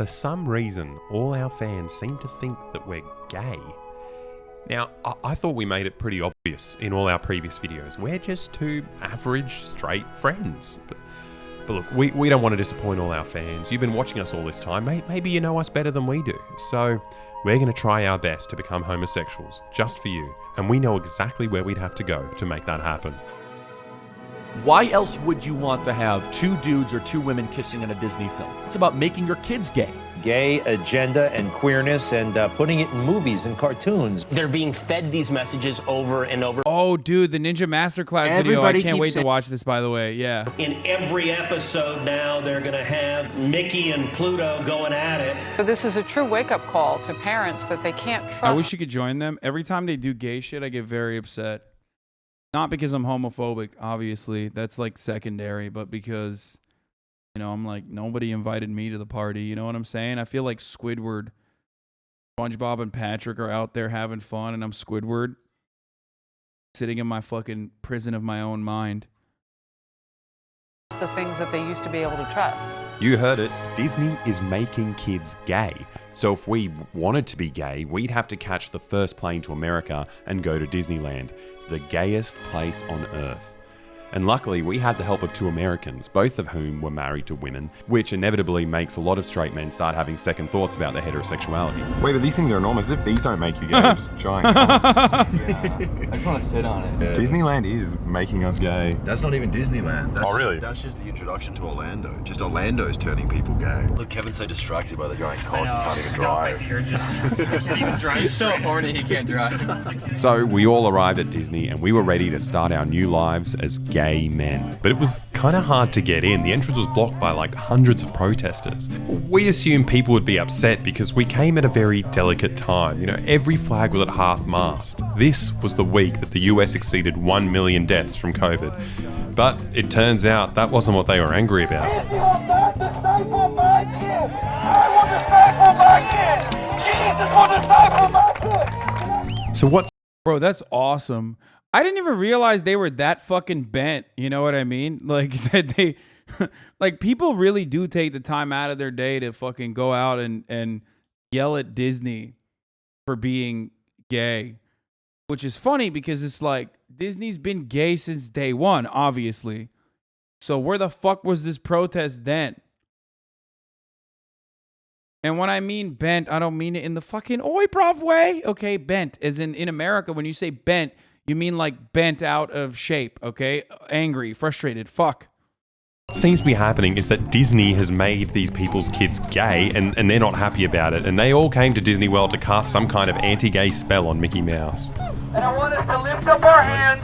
for some reason, all our fans seem to think that we're gay. Now, I thought we made it pretty obvious in all our previous videos. We're just two average, straight friends. But look, we don't want to disappoint all our fans. You've been watching us all this time. Maybe you know us better than we do. So we're going to try our best to become homosexuals, just for you. And we know exactly where we'd have to go to make that happen. Why else would you want to have two dudes or two women kissing in a Disney film? It's about making your kids gay. Gay agenda and queerness and putting it in movies and cartoons. They're being fed these messages over and over. Oh, dude, the Ninja Masterclass video. I can't wait to watch this, by the way. Yeah. In every episode now, they're going to have Mickey and Pluto going at it. So this is a true wake-up call to parents that they can't trust. I wish you could join them. Every time they do gay shit, I get very upset. Not because I'm homophobic, obviously. That's like secondary, but because, you know, I'm like, nobody invited me to the party. You know what I'm saying? I feel like Squidward, SpongeBob and Patrick are out there having fun, and I'm Squidward sitting in my fucking prison of my own mind. The things that they used to be able to trust. You heard it. Disney is making kids gay. So if we wanted to be gay, we'd have to catch the first plane to America and go to Disneyland, the gayest place on earth. And luckily, we had the help of two Americans, both of whom were married to women, which inevitably makes a lot of straight men start having second thoughts about their heterosexuality. Wait, but these things are enormous. If these don't make you gay, they're just giant cunts. Yeah. I just want to sit on it. Yeah. Disneyland is making us gay. That's not even Disneyland. That's really? That's just the introduction to Orlando. Just Orlando's turning people gay. Look, Kevin's so distracted by the giant cock, he can't even drive. He can't even drive. He's so horny, he can't drive. So we all arrived at Disney and we were ready to start our new lives as gay men. But it was kind of hard to get in. The entrance was blocked by like hundreds of protesters. We assumed people would be upset because we came at a very delicate time. You know, every flag was at half-mast. This was the week that the US exceeded 1 million deaths from COVID. But it turns out that wasn't what they were angry about. If you want that to stifle my kid, I will disciple my kid. Jesus will disciple my kid. So what's... Bro, that's awesome. I didn't even realize they were that fucking bent. You know what I mean? Like that they, like people really do take the time out of their day to fucking go out and yell at Disney for being gay, which is funny because it's like Disney's been gay since day one, obviously. So where the fuck was this protest then? And when I mean bent, I don't mean it in the fucking oi bruv way. Okay, bent as in America, when you say bent, you mean like bent out of shape, okay? Angry, frustrated, fuck. What seems to be happening is that Disney has made these people's kids gay and they're not happy about it. And they all came to Disney World to cast some kind of anti-gay spell on Mickey Mouse. And I want us to lift up our hands,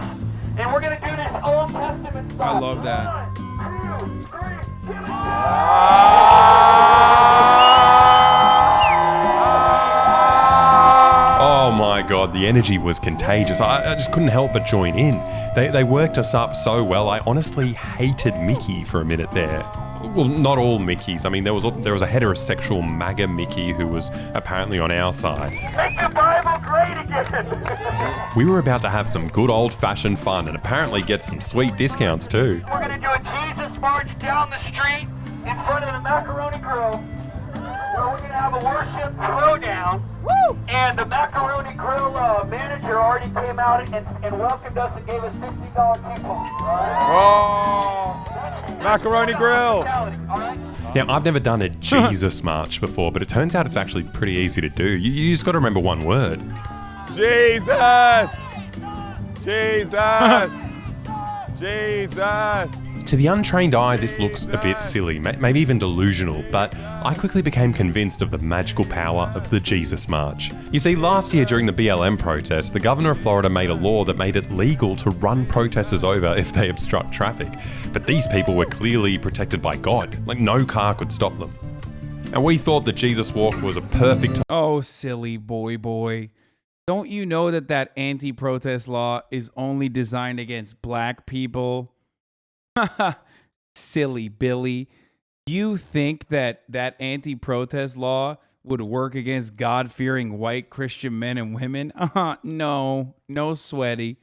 and we're going to do this Old Testament song. I love that. 1, 2, 3, Oh my god, the energy was contagious. I just couldn't help but join in. They worked us up so well. I honestly hated Mickey for a minute there. Well, not all Mickeys. I mean, there was a heterosexual MAGA Mickey who was apparently on our side. Make the Bible great again. We were about to have some good old-fashioned fun and apparently get some sweet discounts too. We're going to do a Jesus march down the street in front of the Macaroni Grill, where we're going to have a worship throwdown. Woo! And the Macaroni Grill manager already came out and welcomed us and gave us $50 coupons. Oh, Macaroni Grill. Now, I've never done a Jesus march before, but it turns out it's actually pretty easy to do. You just got to remember one word. Jesus! Jesus! Jesus! To the untrained eye, this looks a bit silly, maybe even delusional, but I quickly became convinced of the magical power of the Jesus March. You see, last year during the BLM protests, the governor of Florida made a law that made it legal to run protesters over if they obstruct traffic. But these people were clearly protected by God, like no car could stop them. And we thought the Jesus Walk was a perfect time. Oh, silly boy. Don't you know that anti-protest law is only designed against black people? Silly Billy. You think that anti-protest law would work against God-fearing white Christian men and women? No sweaty.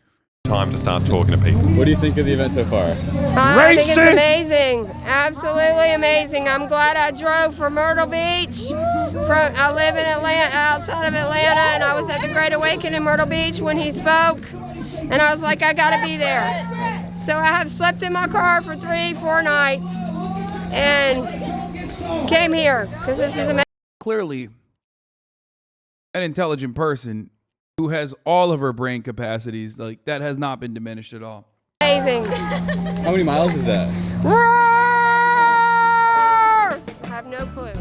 time to start talking to people. What do you think of the event so far? I think it's amazing. Absolutely amazing. I'm glad I drove from Myrtle Beach. I live in Atlanta, outside of Atlanta, and I was at the Great Awakening in Myrtle Beach when he spoke, and I was like, I gotta be there. So I have slept in my car for 3-4 nights and came here because this is amazing. Clearly, an intelligent person who has all of her brain capacities, like, that has not been diminished at all. Amazing. How many miles is that? Roar! I have no clue.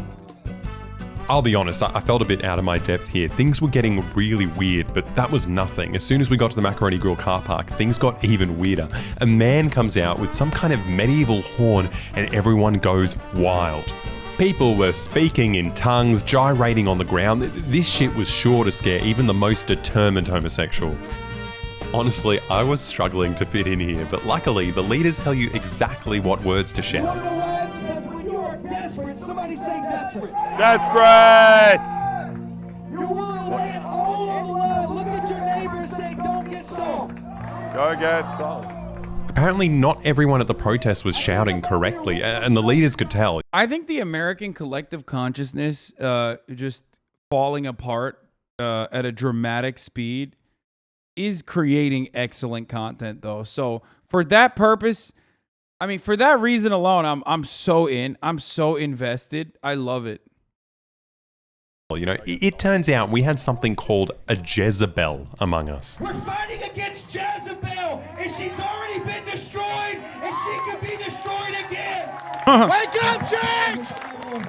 I'll be honest, I felt a bit out of my depth here. Things were getting really weird, but that was nothing. As soon as we got to the Macaroni Grill car park, things got even weirder. A man comes out with some kind of medieval horn and everyone goes wild. People were speaking in tongues, gyrating on the ground. This shit was sure to scare even the most determined homosexual. Honestly, I was struggling to fit in here, but luckily the leaders tell you exactly what words to shout. You wanna know why? Because when you are desperate, somebody say desperate. Desperate! You're willing to lay it all on the line. Look at your neighbor and say, don't get soft. Go get soft. Apparently not everyone at the protest was shouting correctly, and the leaders could tell. I think the American collective consciousness just falling apart at a dramatic speed is creating excellent content, though. So for that purpose, I mean, for that reason alone, I'm so in. I'm so invested. I love it. You know, it turns out we had something called a Jezebel among us. We're fighting against Jezebel, and she's already been destroyed, and she can be destroyed again. Wake up, church!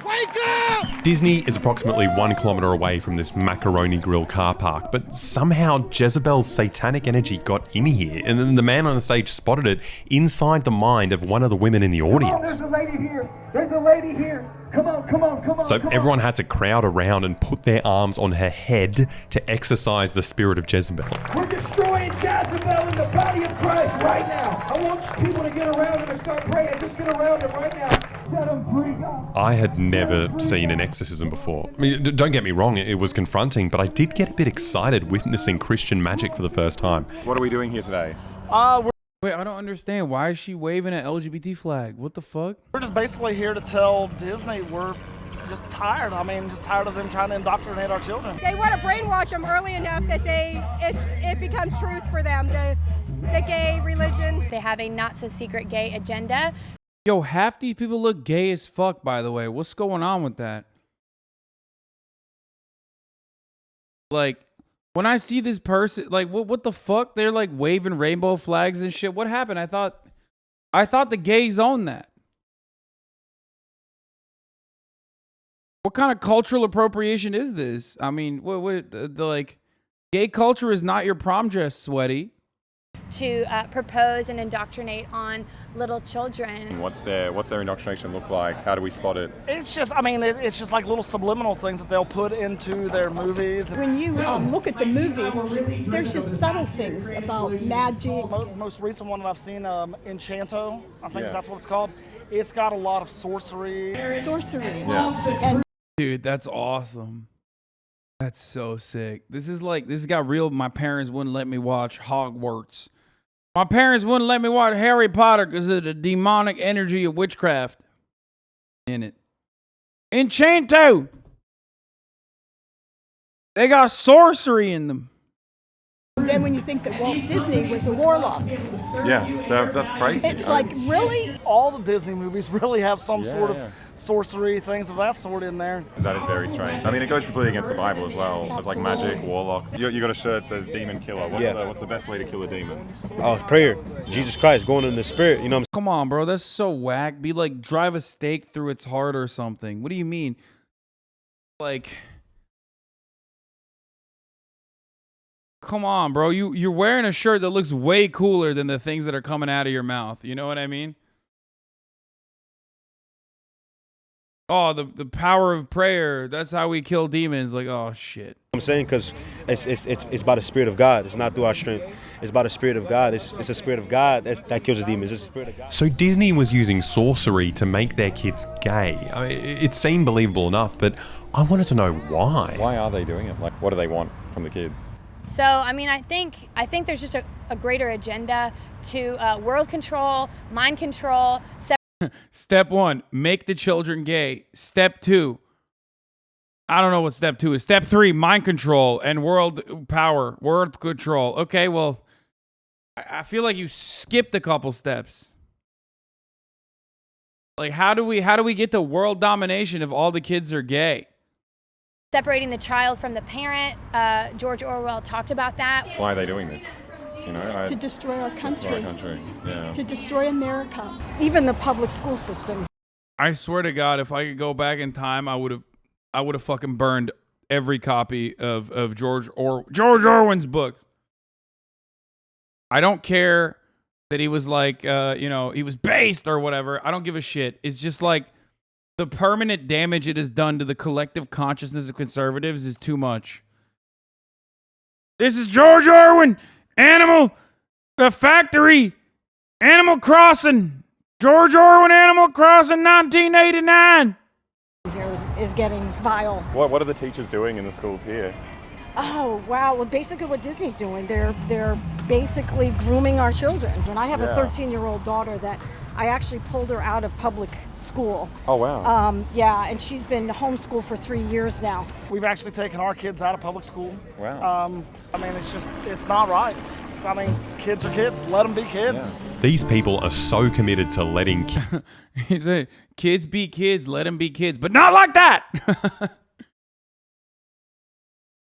Wake up! Disney is approximately 1 kilometer away from this Macaroni Grill car park, but somehow Jezebel's satanic energy got in here, and then the man on the stage spotted it inside the mind of one of the women in the audience. There's a lady here. There's a lady here. Come on, come on, come on. So everyone had to crowd around and put their arms on her head to exorcise the spirit of Jezebel. We're destroying Jezebel in the body of Christ right now. I want people to get around him and start praying. Just get around him right now. Set him free, God. I had never seen an exorcism before. I mean, don't get me wrong, it was confronting, but I did get a bit excited witnessing Christian magic for the first time. What are we doing here today? Wait, I don't understand. Why is she waving an LGBT flag? What the fuck? We're just basically here to tell Disney we're just tired. I mean, just tired of them trying to indoctrinate our children. They want to brainwash them early enough that it becomes truth for them, the gay religion. They have a not-so-secret gay agenda. Yo, half these people look gay as fuck, by the way. What's going on with that? Like, when I see this person, like, what the fuck? They're like waving rainbow flags and shit. What happened? I thought the gays own that. What kind of cultural appropriation is this? I mean, like, gay culture is not your prom dress, sweaty. To propose and indoctrinate on little children. What's their indoctrination look like? How do we spot it? It's just, I mean, it's just like little subliminal things that they'll put into their movies. When you look at the movies, there's just subtle things about magic. Most recent one that I've seen, Enchanto, I think that's what it's called. It's got a lot of sorcery. Yeah. Dude, that's awesome. That's so sick. This got real. My parents wouldn't let me watch Hogwarts. My parents wouldn't let me watch Harry Potter because of the demonic energy of witchcraft in it. Enchanto! They got sorcery in them. Then when you think that Walt Disney was a warlock. Yeah, that's crazy. It's like, really? All the Disney movies really have some sort of sorcery, things of that sort in there. That is very strange. I mean, it goes completely against the Bible as well. There's like magic, warlocks. You got a shirt that says demon killer. What's the best way to kill a demon? Oh, prayer. Jesus Christ, going in the spirit, you know what I'm saying? Come on, bro. That's so whack. Be like, drive a stake through its heart or something. What do you mean? Like... Come on, bro. You're wearing a shirt that looks way cooler than the things that are coming out of your mouth. You know what I mean? Oh, the power of prayer. That's how we kill demons. Like, oh, shit. I'm saying because it's by the Spirit of God. It's not through our strength. It's by the Spirit of God. It's the Spirit of God that kills the demons. It's the Spirit of God. So Disney was using sorcery to make their kids gay. I mean, it seemed believable enough, but I wanted to know why. Why are they doing it? Like, what do they want from the kids? So, I mean, I think there's just a greater agenda to world control, mind control. Step 1, make the children gay. Step 2, I don't know what step 2 is. Step 3, mind control and world power, world control. Okay, well, I feel like you skipped a couple steps. Like, how do we get to world domination if all the kids are gay? Separating the child from the parent. George Orwell talked about that. Why are they doing this? You know, to destroy our country. Destroy our country. Yeah. To destroy America. Even the public school system. I swear to God, if I could go back in time, I would have fucking burned every copy of George Orwell's book. I don't care that he was like, you know, he was based or whatever. I don't give a shit. It's just like the permanent damage it has done to the collective consciousness of conservatives is too much. This is George Orwell, Animal Factory, Animal Crossing. George Orwell, Animal Crossing, 1989. Here is getting vile. What are the teachers doing in the schools here? Oh, wow. Well, basically what Disney's doing, they're basically grooming our children. And I have a 13-year-old daughter that I actually pulled her out of public school. Oh, wow. Yeah, and she's been homeschooled for 3 years now. We've actually taken our kids out of public school. Wow. I mean, it's not right. I mean, kids are kids. Let them be kids. Yeah. These people are so committed to letting he said, kids be kids, let them be kids, but not like that.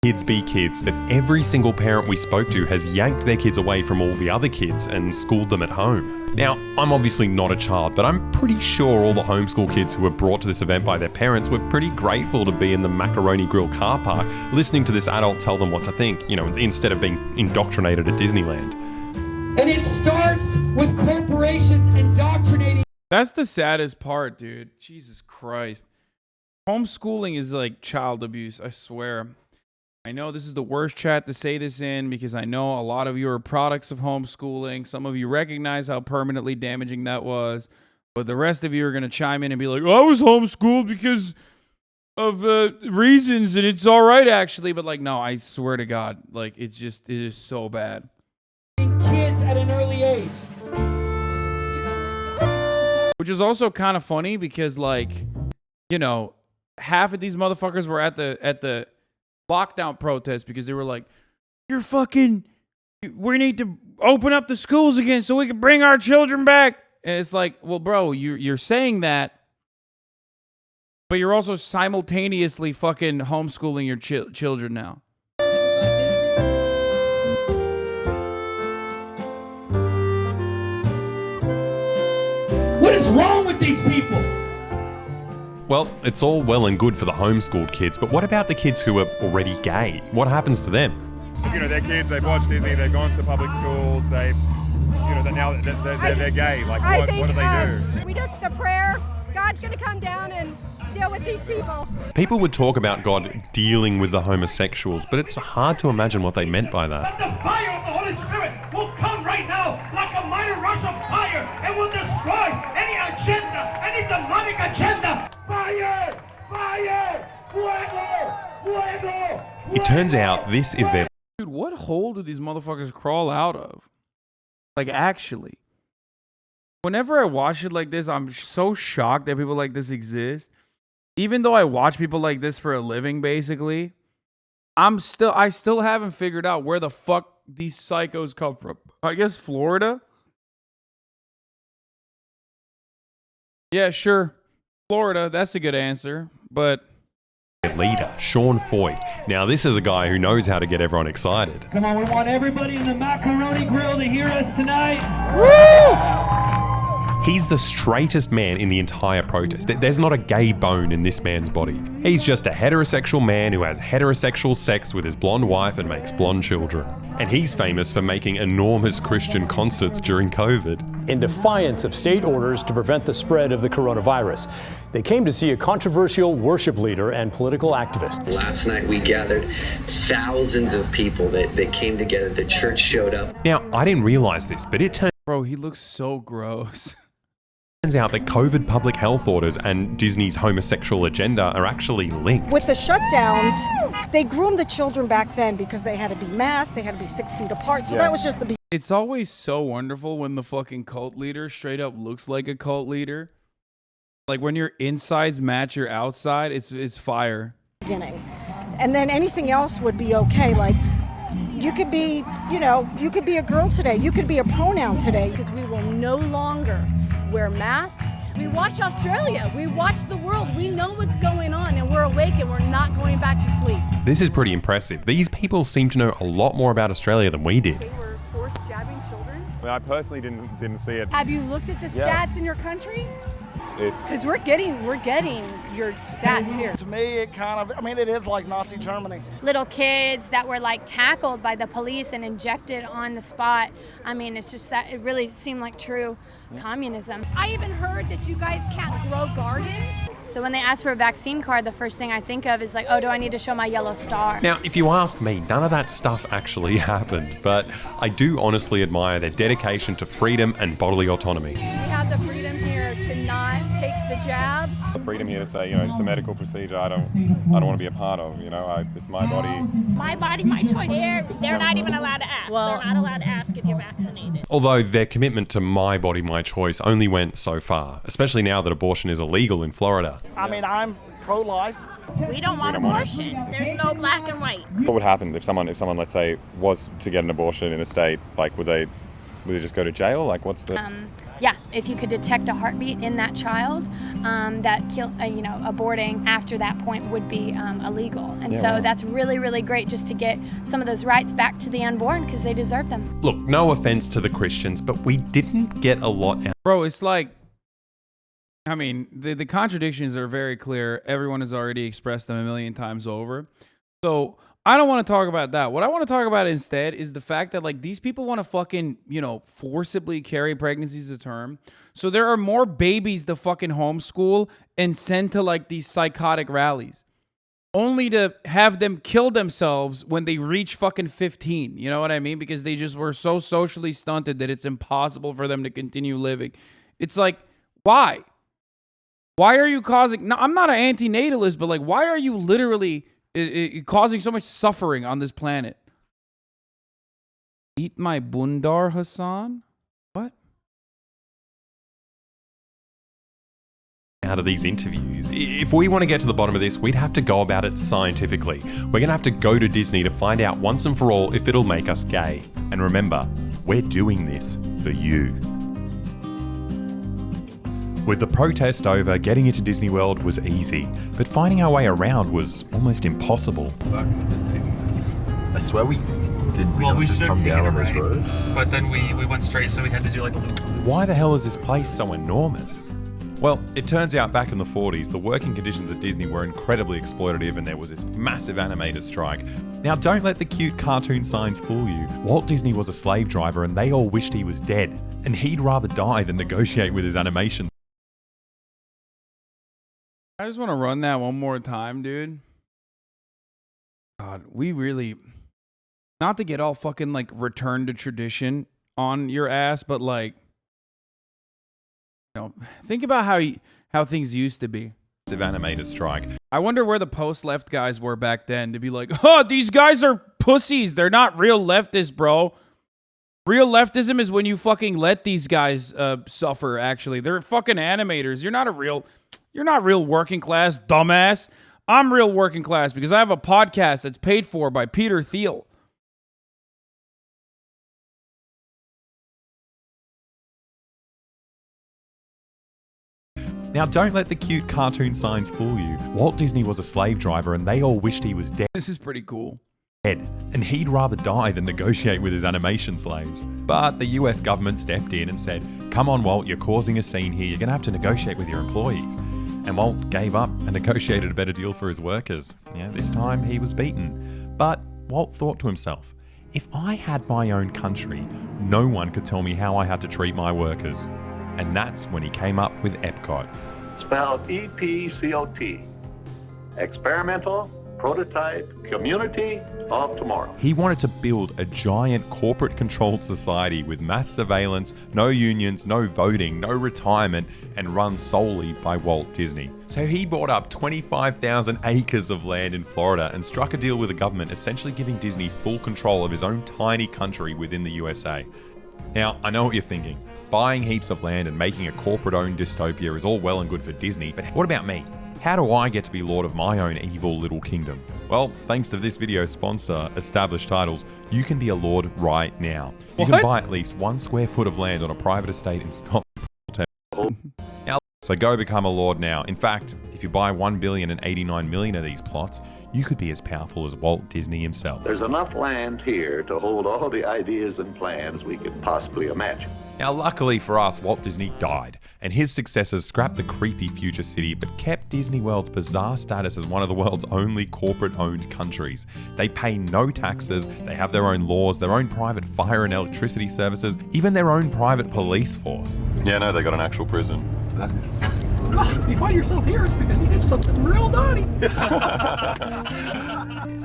Kids be kids that every single parent we spoke to has yanked their kids away from all the other kids and schooled them at home. Now, I'm obviously not a child, but I'm pretty sure all the homeschool kids who were brought to this event by their parents were pretty grateful to be in the Macaroni Grill car park, listening to this adult tell them what to think, you know, instead of being indoctrinated at Disneyland. And it starts with corporations indoctrinating. That's the saddest part, dude. Jesus Christ. Homeschooling is like child abuse, I swear. I know this is the worst chat to say this in because I know a lot of you are products of homeschooling. Some of you recognize how permanently damaging that was. But the rest of you are going to chime in and be like, oh, I was homeschooled because of reasons and it's all right, actually. But like, no, I swear to God, like, it is so bad. Kids at an early age. Which is also kind of funny because, like, you know, half of these motherfuckers were at the lockdown protest because they were like, we need to open up the schools again so we can bring our children back. And it's like, well, bro, you're saying that, but you're also simultaneously fucking homeschooling your children now. What is wrong with these people? Well, it's all well and good for the homeschooled kids, but what about the kids who are already gay? What happens to them? You know, they're kids, they've watched Disney, they've gone to public schools, they're gay. Like, what do they do? We just a prayer. God's going to come down and deal with these people. People would talk about God dealing with the homosexuals, but it's hard to imagine what they meant by that. The fire of the Holy Spirit will come right now like a mighty rush of fire and will destroy any agenda, any demonic agenda. Fire! Fire! Fuego! Fuego! It turns out this is their... Dude, what hole do these motherfuckers crawl out of? Like, actually. Whenever I watch it like this, I'm so shocked that people like this exist. Even though I watch people like this for a living, basically, I still haven't figured out where the fuck these psychos come from. I guess Florida? Yeah, sure. Florida, that's a good answer, but... leader, Sean Foyt. Now, this is a guy who knows how to get everyone excited. Come on, we want everybody in the Macaroni Grill to hear us tonight. Woo! He's the straightest man in the entire protest. There's not a gay bone in this man's body. He's just a heterosexual man who has heterosexual sex with his blonde wife and makes blonde children. And he's famous for making enormous Christian concerts during COVID. In defiance of state orders to prevent the spread of the coronavirus, they came to see a controversial worship leader and political activist. Last night we gathered thousands of people that came together. The church showed up. Now, I didn't realize this, but it turned... Bro, he looks so gross. Turns out that COVID public health orders and Disney's homosexual agenda are actually linked. With the shutdowns, they groomed the children back then because they had to be masked, they had to be 6 feet apart, so that was just the beginning. It's always so wonderful when the fucking cult leader straight up looks like a cult leader. Like when your insides match your outside, it's fire. And then anything else would be okay. Like you could be, you could be a girl today. You could be a pronoun today. Because we will no longer wear masks. We watch Australia. We watch the world. We know what's going on, and we're awake, and we're not going back to sleep. This is pretty impressive. These people seem to know a lot more about Australia than we did. They were forced jabbing children. I personally didn't see it. Have you looked at the stats in your country? Because we're getting your stats here. To me, it kind of, it is like Nazi Germany. Little kids that were like tackled by the police and injected on the spot. It's just that it really seemed like true communism. I even heard that you guys can't grow gardens. So when they ask for a vaccine card, the first thing I think of is like, oh, do I need to show my yellow star? Now, if you ask me, none of that stuff actually happened, but I do honestly admire their dedication to freedom and bodily autonomy. We have the freedom here to not take the jab. The freedom here to say, it's a medical procedure I don't want to be a part of, it's my body. My body, my choice. They're not even allowed to ask. They're not allowed to ask if you're vaccinated. Although their commitment to my body, my choice only went so far, especially now that abortion is illegal in Florida. I'm pro-life. We don't want abortion. There's no black and white. What would happen if someone, let's say, was to get an abortion in a state? Like, would they just go to jail? Like, what's the... Yeah, if you could detect a heartbeat in that child, aborting after that point would be illegal. And that's really, really great just to get some of those rights back to the unborn because they deserve them. Look, no offense to the Christians, but we didn't get a lot out. Bro, it's like, the contradictions are very clear. Everyone has already expressed them a million times over. So I don't want to talk about that. What I want to talk about instead is the fact that these people want to fucking, forcibly carry pregnancies to term. So there are more babies to fucking homeschool and send to these psychotic rallies, only to have them kill themselves when they reach fucking 15. You know what I mean? Because they just were so socially stunted that it's impossible for them to continue living. It's like, why? Why are you causing... No, I'm not an anti-natalist, but why are you literally causing so much suffering on this planet? Eat my bundar, Hasan? What? Out of these interviews, if we want to get to the bottom of this, we'd have to go about it scientifically. We're going to have to go to Disney to find out once and for all if it'll make us gay. And remember, we're doing this for you. With the protest over, getting into Disney World was easy, but finding our way around was almost impossible. I swear we didn't just come down on this road. But then we went straight, so we had to do Why the hell is this place so enormous? Well, it turns out back in the 40s, the working conditions at Disney were incredibly exploitative and there was this massive animator strike. Now, don't let the cute cartoon signs fool you. Walt Disney was a slave driver and they all wished he was dead, and he'd rather die than negotiate with his animation. I just want to run that one more time, dude. God, we really... Not to get all fucking, return to tradition on your ass, but, think about how things used to be. Animator strike. I wonder where the post-left guys were back then to be like, oh, these guys are pussies. They're not real leftists, bro. Real leftism is when you fucking let these guys suffer, actually. They're fucking animators. You're not real working class, dumbass. I'm real working class because I have a podcast that's paid for by Peter Thiel. Now, don't let the cute cartoon signs fool you. Walt Disney was a slave driver and they all wished he was dead. This is pretty cool. And he'd rather die than negotiate with his animation slaves. But the US government stepped in and said, come on, Walt, you're causing a scene here. You're going to have to negotiate with your employees. And Walt gave up and negotiated a better deal for his workers. Yeah, this time he was beaten. But Walt thought to himself, if I had my own country, no one could tell me how I had to treat my workers. And that's when he came up with Epcot. Spelled E-P-C-O-T. Experimental prototype community of tomorrow. He wanted to build a giant corporate-controlled society with mass surveillance, no unions, no voting, no retirement, and run solely by Walt Disney. So he bought up 25,000 acres of land in Florida and struck a deal with the government, essentially giving Disney full control of his own tiny country within the USA. Now, I know what you're thinking. Buying heaps of land and making a corporate-owned dystopia is all well and good for Disney, but what about me? How do I get to be lord of my own evil little kingdom? Well, thanks to this video's sponsor, Established Titles, you can be a lord right now. You can buy at least 1 square foot of land on a private estate in Scotland. Now, so go become a lord now. In fact, if you buy 1,089 million of these plots, you could be as powerful as Walt Disney himself. There's enough land here to hold all the ideas and plans we could possibly imagine. Now, luckily for us, Walt Disney died, and his successors scrapped the creepy future city, but kept Disney World's bizarre status as one of the world's only corporate-owned countries. They pay no taxes, they have their own laws, their own private fire and electricity services, even their own private police force. Yeah, no, they got an actual prison. That is fucking If you find yourself here, it's because you did something real naughty.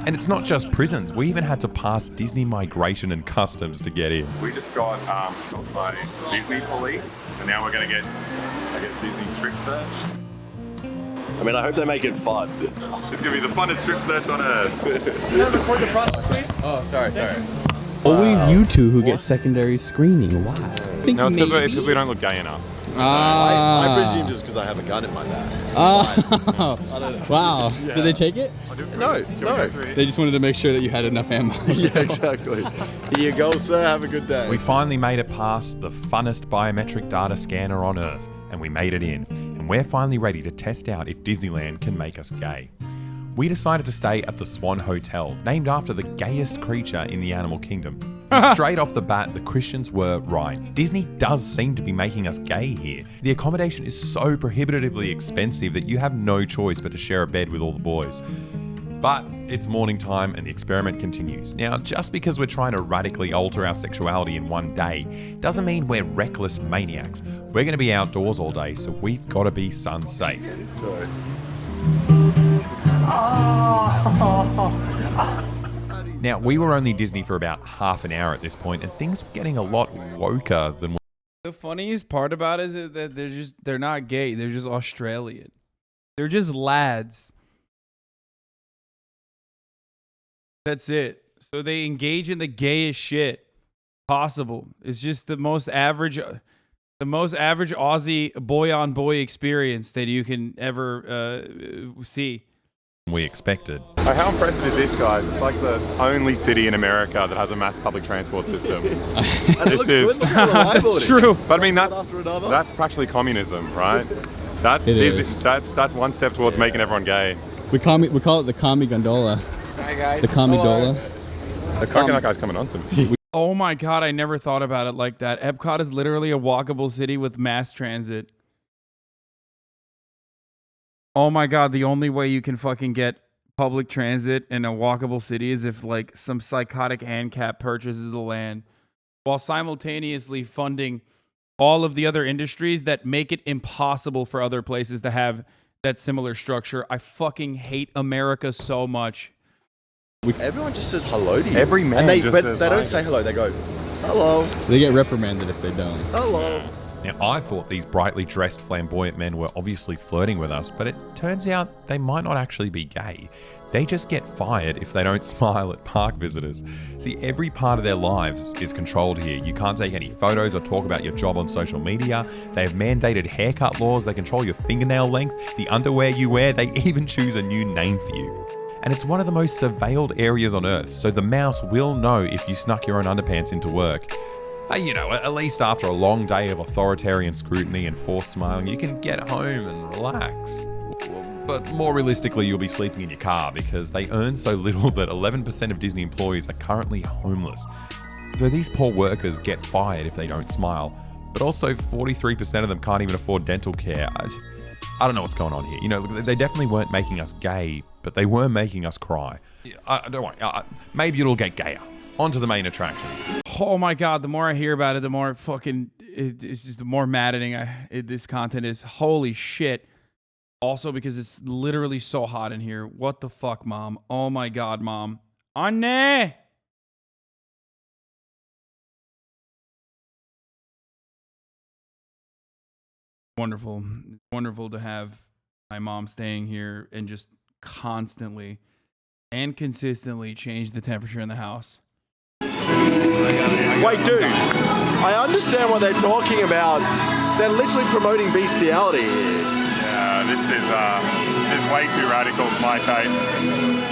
And it's not just prisons, we even had to pass Disney migration and customs to get in. We just got stopped by Disney police, and now we're going to get, I guess, Disney strip search. I mean, I hope they make it fun. It's going to be the funnest strip search on earth. Can you record the process, please? Oh, sorry. Always you two who get secondary screening. Why? No, it's because we don't look gay enough. I presume just because I have a gun in my bag. Oh, I don't know. wow. Yeah. Did they take it? No. They just wanted to make sure that you had enough ammo. Yeah, exactly. Here you go, sir. Have a good day. We finally made it past the funnest biometric data scanner on Earth, and we made it in. And we're finally ready to test out if Disneyland can make us gay. We decided to stay at the Swan Hotel, named after the gayest creature in the animal kingdom. And straight off the bat, the Christians were right. Disney does seem to be making us gay here. The accommodation is so prohibitively expensive that you have no choice but to share a bed with all the boys. But it's morning time and the experiment continues. Now, just because we're trying to radically alter our sexuality in one day doesn't mean we're reckless maniacs. We're going to be outdoors all day, so we've got to be sun safe. Now, we were only Disney for about half an hour at this point, and things were getting a lot woker than. The funniest part about it is that they're not gay. They're just Australian. They're just lads. That's it. So they engage in the gayest shit possible. It's just the most average Aussie boy-on-boy experience that you can ever see. We expected. How impressive is this, guys? It's like the only city in America that has a mass public transport system. This is That's true. But I mean, that's practically communism, right? That's one step towards making everyone gay. We call it the commie gondola. Hi guys. The commie gondola. The coconut guy's coming on to me. Oh my God, I never thought about it like that. Epcot is literally a walkable city with mass transit. Oh my God, the only way you can fucking get public transit in a walkable city is if like some psychotic ANCAP purchases the land while simultaneously funding all of the other industries that make it impossible for other places to have that similar structure. I fucking hate America so much. Everyone just says hello to you. Every man and they says don't say hello. They go, hello. They get reprimanded if they don't. Hello. Now, I thought these brightly dressed flamboyant men were obviously flirting with us, but it turns out they might not actually be gay. They just get fired if they don't smile at park visitors. See, every part of their lives is controlled here. You can't take any photos or talk about your job on social media. They have mandated haircut laws. They control your fingernail length, the underwear you wear. They even choose a new name for you. And it's one of the most surveilled areas on Earth, so the mouse will know if you snuck your own underpants into work. You know, at least after a long day of authoritarian scrutiny and forced smiling, you can get home and relax. But more realistically, you'll be sleeping in your car because they earn so little that 11% of Disney employees are currently homeless. So these poor workers get fired if they don't smile, but also 43% of them can't even afford dental care. I don't know what's going on here. You know, they definitely weren't making us gay, but they were making us cry. Don't worry, maybe it'll get gayer. On to the main attractions. Oh my God, the more I hear about it, the more fucking, it's just the more maddening this content is. Holy shit. Also because it's literally so hot in here. What the fuck, Mom? Oh my God, Mom. Anne! Wonderful. It's wonderful to have my mom staying here and just constantly and consistently change the temperature in the house. Wait, dude, I understand what they're talking about. They're literally promoting bestiality here. Yeah, this is way too radical for my taste.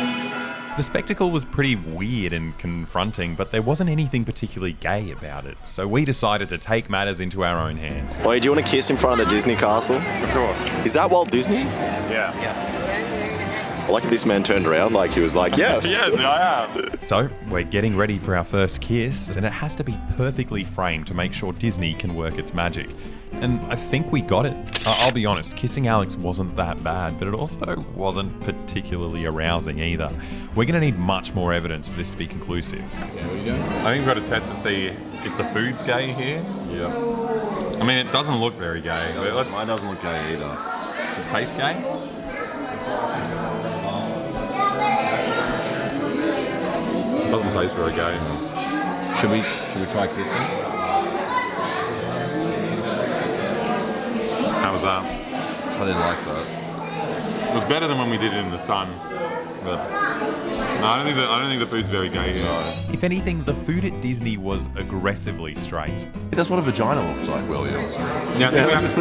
The spectacle was pretty weird and confronting, but there wasn't anything particularly gay about it, so we decided to take matters into our own hands. Wait, do you want to kiss in front of the Disney castle? Of course. Is that Walt Disney? Yeah. I like how this man turned around like he was like, yes. Yes, I am. So, we're getting ready for our first kiss, and it has to be perfectly framed to make sure Disney can work its magic. And I think we got it. I'll be honest, kissing Alex wasn't that bad, but it also wasn't particularly arousing either. We're going to need much more evidence for this to be conclusive. Yeah, what are you doing? I think we've got to test to see if the food's gay here. Yeah. I mean, it doesn't look very gay. Mine doesn't look gay either. Does it taste gay? It doesn't taste very gay. Should we try kissing? How was that? I didn't like that. It was better than when we did it in the sun. But no, I don't think the food's very gay here. If anything, the food at Disney was aggressively straight. That's what a vagina looks like, Williams. Yeah,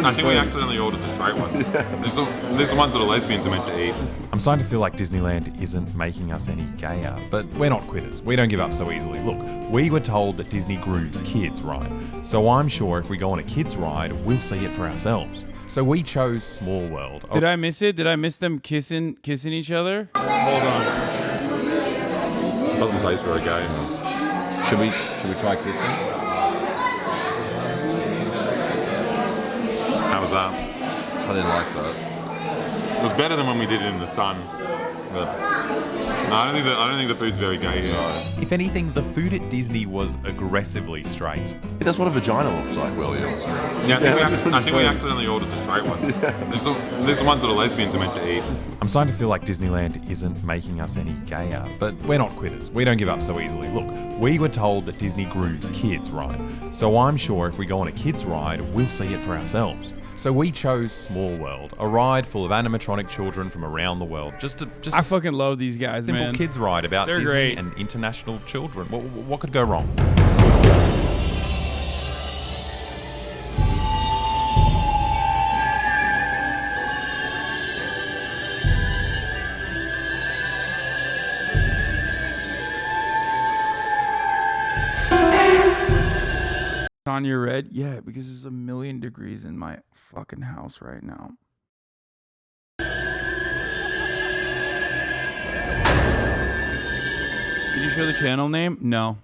I think we accidentally ordered the straight ones. These are the ones that are lesbians are meant to eat. I'm starting to feel like Disneyland isn't making us any gayer, but we're not quitters. We don't give up so easily. Look, we were told that Disney grooms kids, right? So I'm sure if we go on a kids ride, we'll see it for ourselves. So we chose Small World. Did I miss it? Did I miss them kissing each other? Hold on. It doesn't taste very gay. Should we try kissing? How was that? I didn't like that. It was better than when we did it in the sun. But no, I don't think the food's very gay here. If anything, the food at Disney was aggressively straight. That's what a vagina looks like, Williams. Yeah, I think we accidentally ordered the straight ones. These are the ones that are lesbians are meant to eat. I'm starting to feel like Disneyland isn't making us any gayer, but we're not quitters. We don't give up so easily. Look, we were told that Disney grooms kids, right? So I'm sure if we go on a kids ride, we'll see it for ourselves. So we chose Small World, a ride full of animatronic children from around the world. I fucking love these guys, man. Simple kids ride about They're Disney great. and international children. What could go wrong? Tanya Red? Yeah, because it's 1,000,000 degrees in my fucking house right now. Did you show the channel name? No.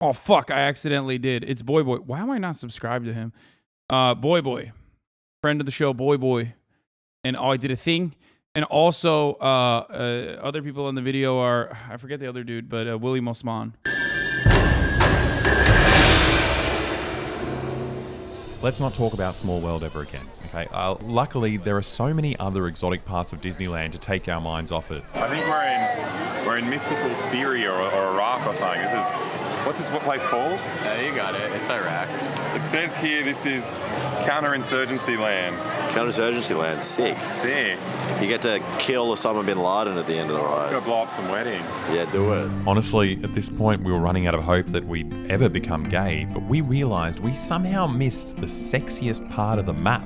Oh, fuck. I accidentally did. It's Boy Boy. Why am I not subscribed to him? Boy Boy. Friend of the show, Boy Boy. And I did a thing. And also, other people in the video are, I forget the other dude, but Willie Mosman. Let's not talk about Small World ever again, okay? Luckily, there are so many other exotic parts of Disneyland to take our minds off it. I think we're in mystical Syria or Iraq or something. What's this place called? You got it. It's Iraq. It says here this is counterinsurgency land. Counterinsurgency land, sick. Sick. You get to kill Osama bin Laden at the end of the ride. Go blow up some weddings. Yeah, do it. Honestly, at this point, we were running out of hope that we'd ever become gay, but we realized we somehow missed the sexiest part of the map.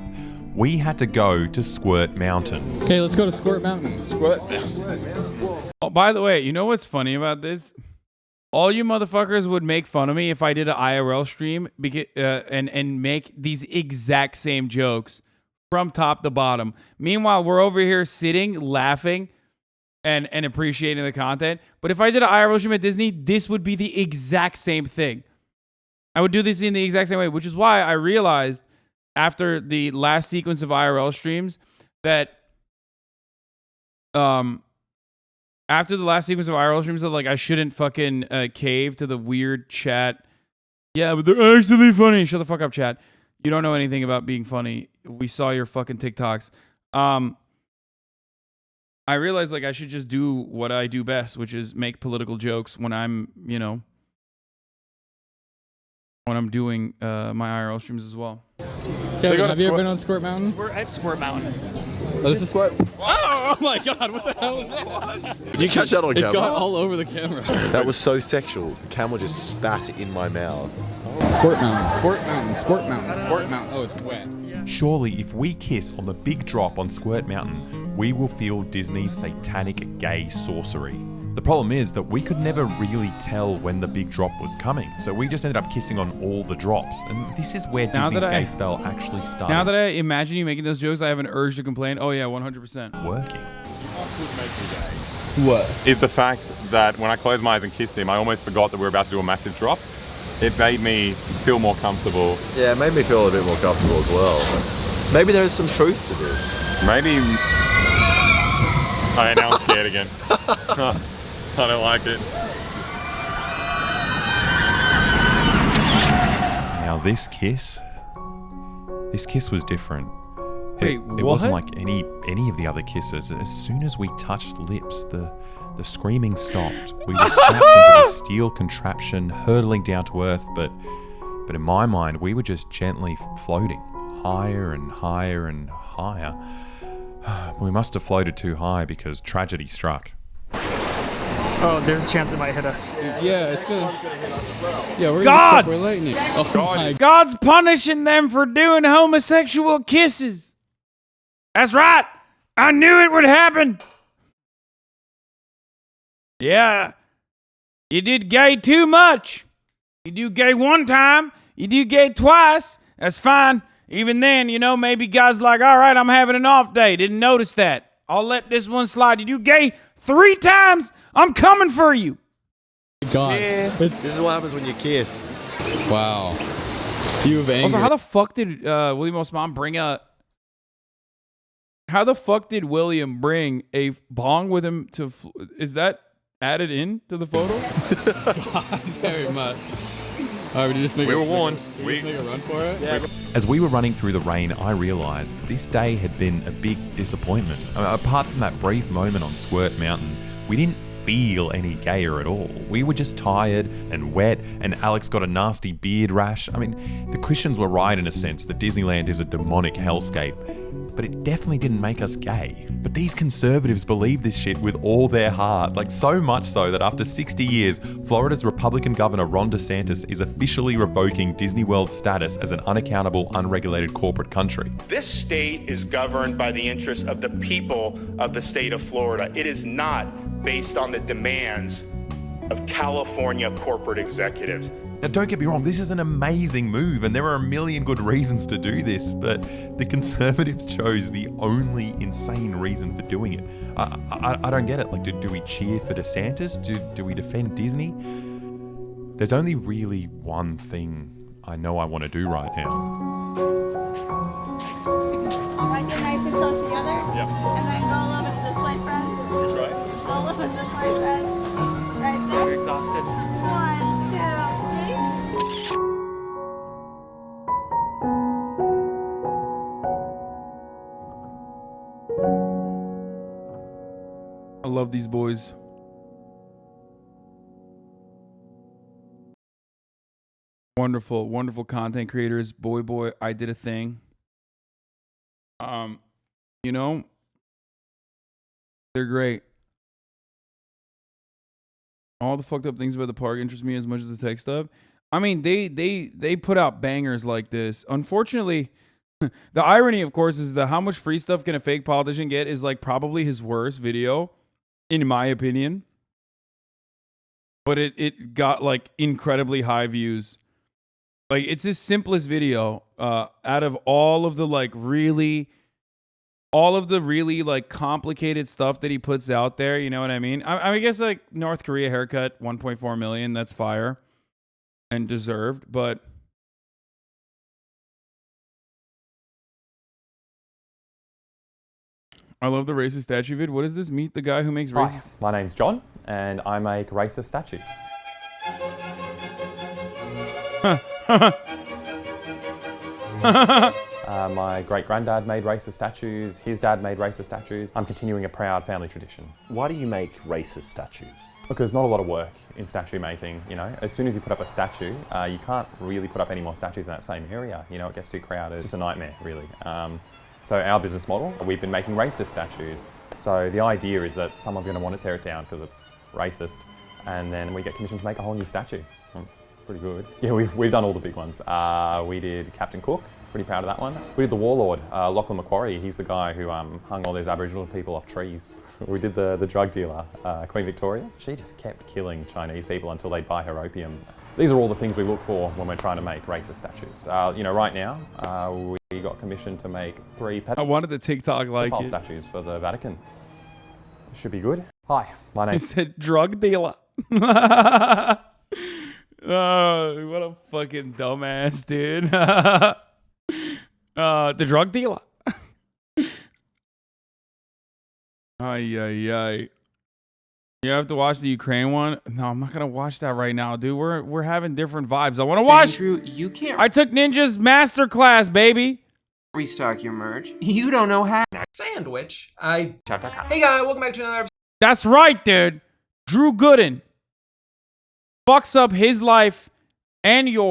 We had to go to Squirt Mountain. Okay, let's go to Squirt Mountain. Squirt Mountain. Oh, by the way, you know what's funny about this? All you motherfuckers would make fun of me if I did an IRL stream and make these exact same jokes from top to bottom. Meanwhile, we're over here sitting, laughing, and appreciating the content. But if I did an IRL stream at Disney, this would be the exact same thing. I would do this in the exact same way, which is why I realized after the last sequence of IRL streams that after the last sequence of IRL streams, that like I shouldn't fucking cave to the weird chat. Yeah, but they're actually funny. Shut the fuck up, chat. You don't know anything about being funny. We saw your fucking TikToks. I realized like I should just do what I do best, which is make political jokes when I'm, you know, when I'm doing my IRL streams as well. Kevin, have you ever been on Squirt Mountain? We're at Squirt Mountain. Oh, this is Squirt. Oh my God! What the hell was that? Did you catch that on camera? It got all over the camera. That was so sexual. The camel just spat in my mouth. Squirt Mountain, Squirt Mountain, Squirt Mountain, Squirt Mountain. Oh, it's wet. Surely, if we kiss on the big drop on Squirt Mountain, we will feel Disney's satanic gay sorcery. The problem is that we could never really tell when the big drop was coming, so we just ended up kissing on all the drops, and this is where Disney's gay spell actually started. Now that I imagine you making those jokes, I have an urge to complain. Oh yeah, 100%. Working. What? Is the fact that when I closed my eyes and kissed him, I almost forgot that we were about to do a massive drop. It made me feel more comfortable. Yeah, it made me feel a bit more comfortable as well. Maybe there is some truth to this. Maybe... Oh, now I'm scared again. I don't like it. Now this kiss was different. Wait, it wasn't like any of the other kisses. As soon as we touched lips, the screaming stopped. We were strapped into the steel contraption, hurtling down to earth, but in my mind, we were just gently floating, higher and higher and higher. We must have floated too high because tragedy struck. Oh, there's a chance it might hit us. Yeah, it's gonna hit us as well. Yeah, we're God! We're lightning. Oh God's punishing them for doing homosexual kisses. That's right. I knew it would happen. Yeah. You did gay too much. You do gay one time. You do gay twice. That's fine. Even then, you know, maybe God's like, all right, I'm having an off day. Didn't notice that. I'll let this one slide. You do gay 3 times. I'm coming for you. God. This is what happens when you kiss. Wow. You have anger. Also, how the fuck did William Osman bring a... How the fuck did William bring a bong with him to... Is that added in to the photo? God, very much. All right, we were warned. We make a run for it? Yeah. As we were running through the rain, I realised this day had been a big disappointment. Apart from that brief moment on Squirt Mountain, we didn't feel any gayer at all. We were just tired and wet, and Alex got a nasty beard rash. I mean, the Christians were right in a sense that Disneyland is a demonic hellscape, but it definitely didn't make us gay. But these conservatives believe this shit with all their heart, like so much so that after 60 years, Florida's Republican Governor Ron DeSantis is officially revoking Disney World's status as an unaccountable, unregulated corporate country. This state is governed by the interests of the people of the state of Florida. It is not based on the demands of California corporate executives. Now, don't get me wrong, this is an amazing move, and there are a million good reasons to do this, but the Conservatives chose the only insane reason for doing it. I don't get it. Like, do we cheer for DeSantis? Do we defend Disney? There's only really one thing I know I want to do right now. Alright, get nice and close together. Yep. And then go a little bit this way, friend. Which way? Go a little bit this way, friend. Right there. You're exhausted. 1, 2, 3. I love these boys. Wonderful, wonderful content creators. Boy, I did a thing. You know, they're great. All the fucked up things about the park interest me as much as the tech stuff. I mean, they put out bangers like this. Unfortunately, the irony, of course, is that how much free stuff can a fake politician get is like probably his worst video, in my opinion. But it got like incredibly high views. Like, it's his simplest video out of all of the really like complicated stuff that he puts out there. You know what I mean? I guess like North Korea haircut, 1.4 million. That's fire and deserved. But I love the racist statue vid. What is this? Meet the guy who makes racist. Hi, my name's John, and I make racist statues. My great-granddad made racist statues. His dad made racist statues. I'm continuing a proud family tradition. Why do you make racist statues? Because not a lot of work in statue making, you know. As soon as you put up a statue, you can't really put up any more statues in that same area. You know, it gets too crowded. It's just a nightmare, really. So our business model, we've been making racist statues. So the idea is that someone's going to want to tear it down because it's racist, and then we get commissioned to make a whole new statue. Pretty good. Yeah, we've done all the big ones. We did Captain Cook, pretty proud of that one. We did the Warlord, Lachlan Macquarie. He's the guy who hung all those Aboriginal people off trees. We did the drug dealer, Queen Victoria. She just kept killing Chinese people until they'd buy her opium. These are all the things we look for when we're trying to make racist statues. You know, right now, we got commissioned to make 3 I wanted the TikTok like it. statues for the Vatican. Should be good. Hi, my He name's... said drug dealer. Oh, what a fucking dumbass, dude. The drug dealer. Ay, ay, ay. You have to watch the Ukraine one? No, I'm not gonna watch that right now, dude. We're having different vibes. I want to watch. Andrew, you can't. I took Ninja's masterclass, baby. Restock your merch. You don't know how. Sandwich. Hey guys, welcome back to another episode. That's right, dude. Drew Gooden fucks up his life and yours.